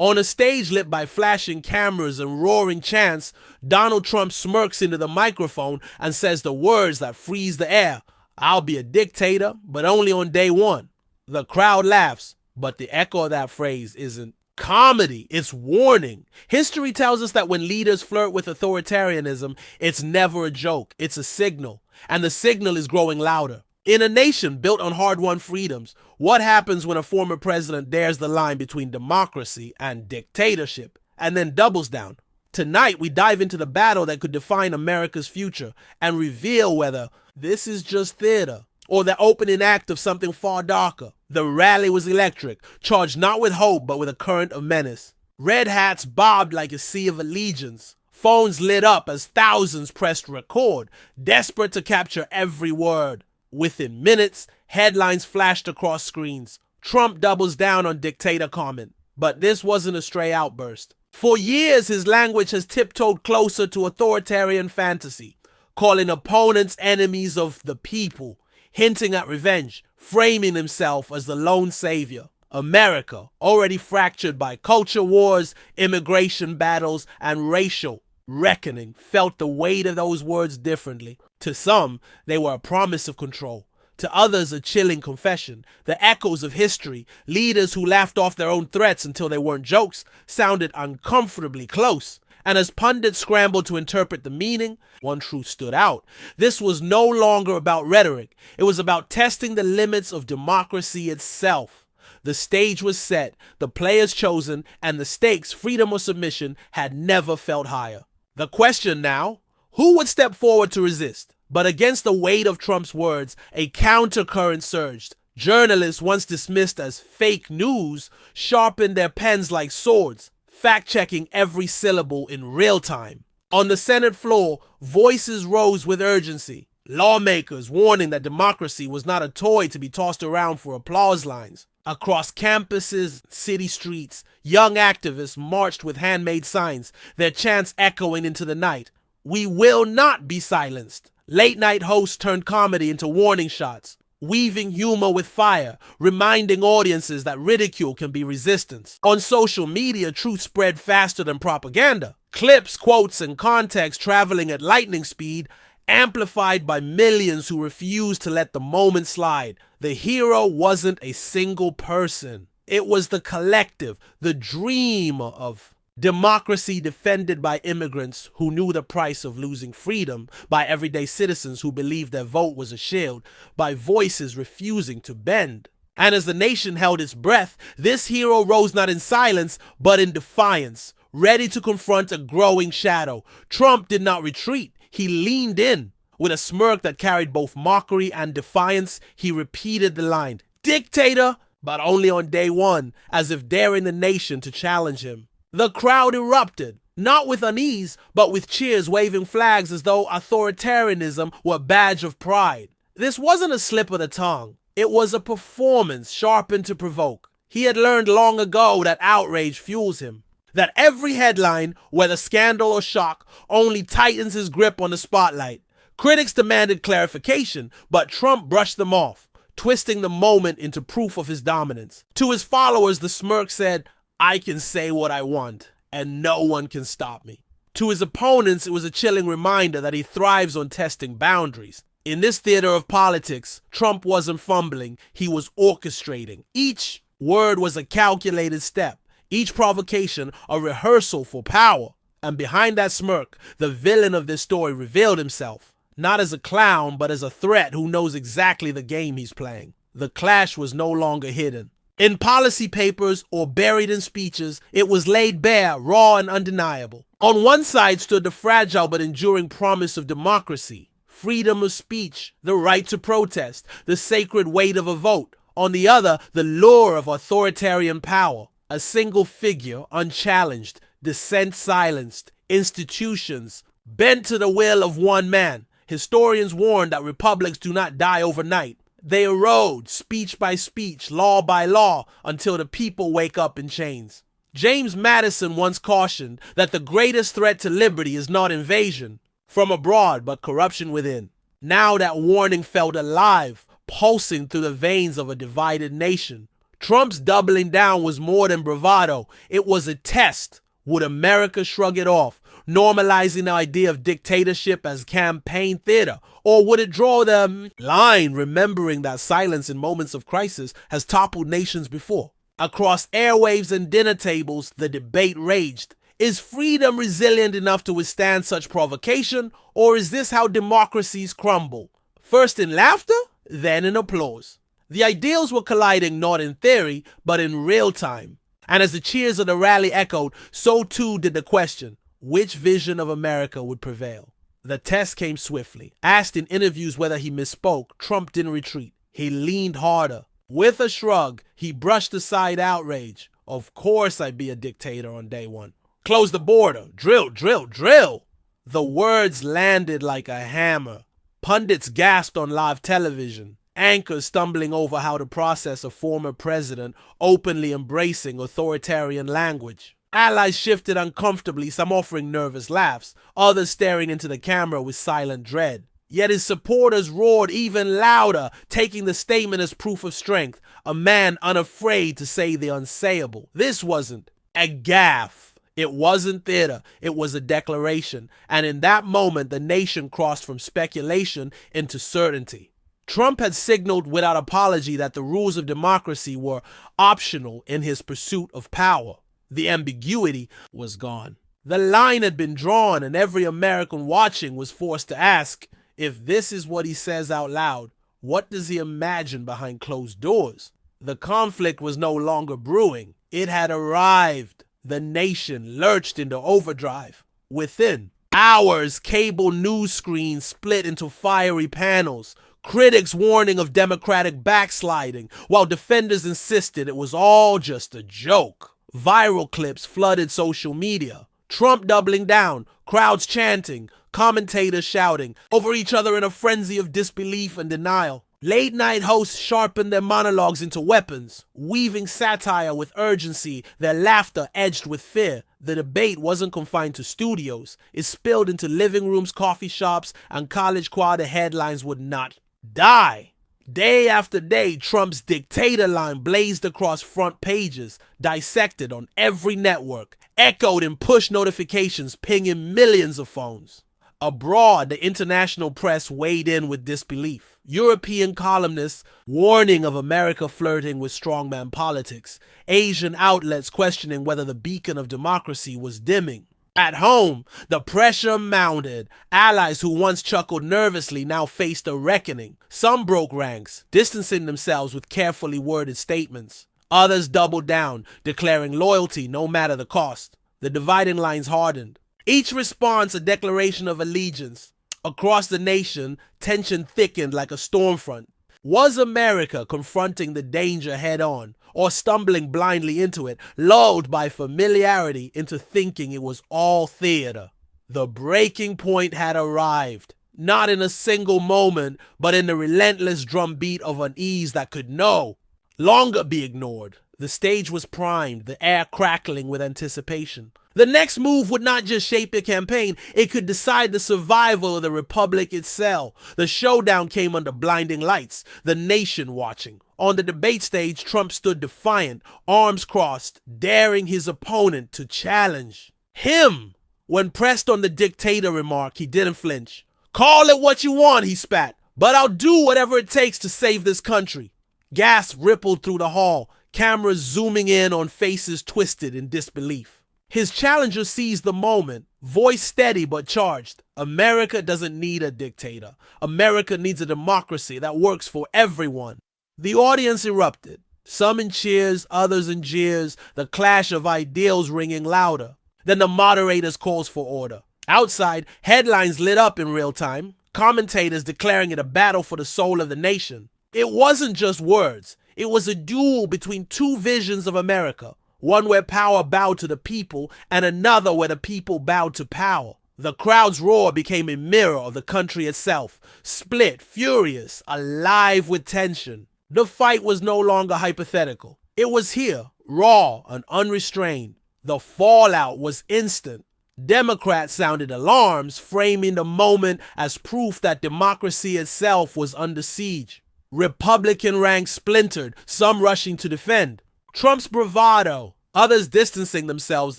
On a stage lit by flashing cameras and roaring chants, Donald Trump smirks into the microphone and says the words that freeze the air. "I'll be a dictator, but only on day one." The crowd laughs, but the echo of that phrase isn't comedy, it's warning. History tells us that when leaders flirt with authoritarianism, it's never a joke, it's a signal. And the signal is growing louder. In a nation built on hard-won freedoms, what happens when a former president dares the line between democracy and dictatorship, and then doubles down? Tonight, we dive into the battle that could define America's future and reveal whether this is just theater or the opening act of something far darker. The rally was electric, charged not with hope but with a current of menace. Red hats bobbed like a sea of allegiance. Phones lit up as thousands pressed record, desperate to capture every word. Within minutes, headlines flashed across screens. Trump doubles down on dictator comment. But this wasn't a stray outburst. For years, his language has tiptoed closer to authoritarian fantasy, calling opponents enemies of the people, hinting at revenge, framing himself as the lone savior. America, already fractured by culture wars, immigration battles, and racial reckoning, felt the weight of those words differently. To some, they were a promise of control. To others, a chilling confession. The echoes of history, leaders who laughed off their own threats until they weren't jokes, sounded uncomfortably close. And as pundits scrambled to interpret the meaning, one truth stood out. This was no longer about rhetoric. It was about testing the limits of democracy itself. The stage was set, the players chosen, and the stakes, freedom or submission, had never felt higher. The question now, who would step forward to resist? But against the weight of Trump's words, a countercurrent surged. Journalists, once dismissed as fake news, sharpened their pens like swords, fact-checking every syllable in real time. On the Senate floor, voices rose with urgency. Lawmakers warning that democracy was not a toy to be tossed around for applause lines. Across campuses, city streets, young activists marched with handmade signs, their chants echoing into the night. "We will not be silenced." Late-night hosts turned comedy into warning shots, weaving humor with fire, reminding audiences that ridicule can be resistance. On social media, truth spread faster than propaganda. Clips, quotes, and context traveling at lightning speed, amplified by millions who refused to let the moment slide. The hero wasn't a single person. It was the collective, the dream of democracy defended by immigrants who knew the price of losing freedom, by everyday citizens who believed their vote was a shield, by voices refusing to bend. And as the nation held its breath, this hero rose not in silence, but in defiance, ready to confront a growing shadow. Trump did not retreat. He leaned in. With a smirk that carried both mockery and defiance, he repeated the line, "Dictator, but only on day one," as if daring the nation to challenge him. The crowd erupted, not with unease, but with cheers, waving flags as though authoritarianism were a badge of pride. This wasn't a slip of the tongue. It was a performance sharpened to provoke. He had learned long ago that outrage fuels him, that every headline, whether scandal or shock, only tightens his grip on the spotlight. Critics demanded clarification, but Trump brushed them off, twisting the moment into proof of his dominance. To his followers, the smirk said, "I can say what I want, and no one can stop me." To his opponents, it was a chilling reminder that he thrives on testing boundaries. In this theater of politics, Trump wasn't fumbling, he was orchestrating. Each word was a calculated step, each provocation a rehearsal for power. And behind that smirk, the villain of this story revealed himself, not as a clown, but as a threat who knows exactly the game he's playing. The clash was no longer hidden. In policy papers or buried in speeches, it was laid bare, raw and undeniable. On one side stood the fragile but enduring promise of democracy, freedom of speech, the right to protest, the sacred weight of a vote. On the other, the lure of authoritarian power, a single figure unchallenged, dissent silenced, institutions bent to the will of one man. Historians warn that republics do not die overnight. They erode, speech by speech, law by law, until the people wake up in chains. James Madison once cautioned that the greatest threat to liberty is not invasion from abroad, but corruption within. Now that warning felt alive, pulsing through the veins of a divided nation. Trump's doubling down was more than bravado. It was a test. Would America shrug it off, normalizing the idea of dictatorship as campaign theater? Or would it draw the line, remembering that silence in moments of crisis has toppled nations before? Across airwaves and dinner tables, the debate raged. Is freedom resilient enough to withstand such provocation, or is this how democracies crumble? First in laughter, then in applause. The ideals were colliding not in theory, but in real time. And as the cheers of the rally echoed, so too did the question, which vision of America would prevail? The test came swiftly. Asked in interviews whether he misspoke, Trump didn't retreat. He leaned harder. With a shrug, he brushed aside outrage. Of course I'd be a dictator on day one. Close the border. Drill, drill, drill. The words landed like a hammer. Pundits gasped on live television. Anchors stumbling over how to process a former president openly embracing authoritarian language. Allies shifted uncomfortably, some offering nervous laughs, others staring into the camera with silent dread. Yet his supporters roared even louder, taking the statement as proof of strength, a man unafraid to say the unsayable. This wasn't a gaffe. It wasn't theater, it was a declaration, and in that moment the nation crossed from speculation into certainty. Trump had signaled without apology that the rules of democracy were optional in his pursuit of power. The ambiguity was gone. The line had been drawn, and every American watching was forced to ask, if this is what he says out loud, what does he imagine behind closed doors? The conflict was no longer brewing. It had arrived. The nation lurched into overdrive. Within hours, cable news screens split into fiery panels, critics warning of democratic backsliding, while defenders insisted it was all just a joke. Viral clips flooded social media. Trump doubling down, crowds chanting, commentators shouting over each other in a frenzy of disbelief and denial. Late-night hosts sharpened their monologues into weapons, weaving satire with urgency, their laughter edged with fear. The debate wasn't confined to studios. It spilled into living rooms, coffee shops, and college choir. Headlines would not die. Day after day, Trump's dictator line blazed across front pages, dissected on every network, echoed in push notifications, pinging millions of phones. Abroad, the international press weighed in with disbelief. European columnists warning of America flirting with strongman politics. Asian outlets questioning whether the beacon of democracy was dimming. At home, the pressure mounted. Allies who once chuckled nervously now faced a reckoning. Some broke ranks, distancing themselves with carefully worded statements. Others doubled down, declaring loyalty no matter the cost. The dividing lines hardened. Each response a declaration of allegiance. Across the nation, tension thickened like a storm front. Was America confronting the danger head-on, or stumbling blindly into it, lulled by familiarity into thinking it was all theater? The breaking point had arrived, not in a single moment, but in the relentless drumbeat of unease that could no longer be ignored. The stage was primed, the air crackling with anticipation. The next move would not just shape a campaign, it could decide the survival of the republic itself. The showdown came under blinding lights, the nation watching. On the debate stage, Trump stood defiant, arms crossed, daring his opponent to challenge him. When pressed on the dictator remark, he didn't flinch. Call it what you want, he spat, but I'll do whatever it takes to save this country. Gasps rippled through the hall, cameras zooming in on faces twisted in disbelief. His challenger seized the moment, voice steady but charged. America doesn't need a dictator. America needs a democracy that works for everyone. The audience erupted, some in cheers, others in jeers, the clash of ideals ringing louder. Then the moderator's calls for order. Outside, headlines lit up in real time, commentators declaring it a battle for the soul of the nation. It wasn't just words. It was a duel between two visions of America. One where power bowed to the people, and another where the people bowed to power. The crowd's roar became a mirror of the country itself, split, furious, alive with tension. The fight was no longer hypothetical. It was here, raw and unrestrained. The fallout was instant. Democrats sounded alarms, framing the moment as proof that democracy itself was under siege. Republican ranks splintered, some rushing to defend. Trump's bravado, others distancing themselves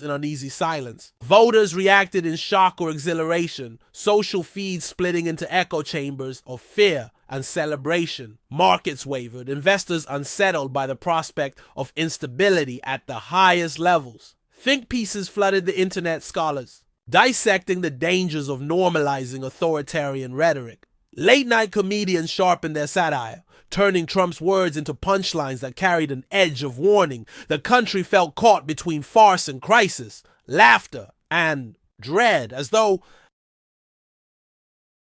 in uneasy silence. Voters reacted in shock or exhilaration, social feeds splitting into echo chambers of fear and celebration. Markets wavered, investors unsettled by the prospect of instability at the highest levels. Think pieces flooded the internet scholars, dissecting the dangers of normalizing authoritarian rhetoric. Late-night comedians sharpened their satire, turning Trump's words into punchlines that carried an edge of warning. The country felt caught between farce and crisis, laughter and dread, as though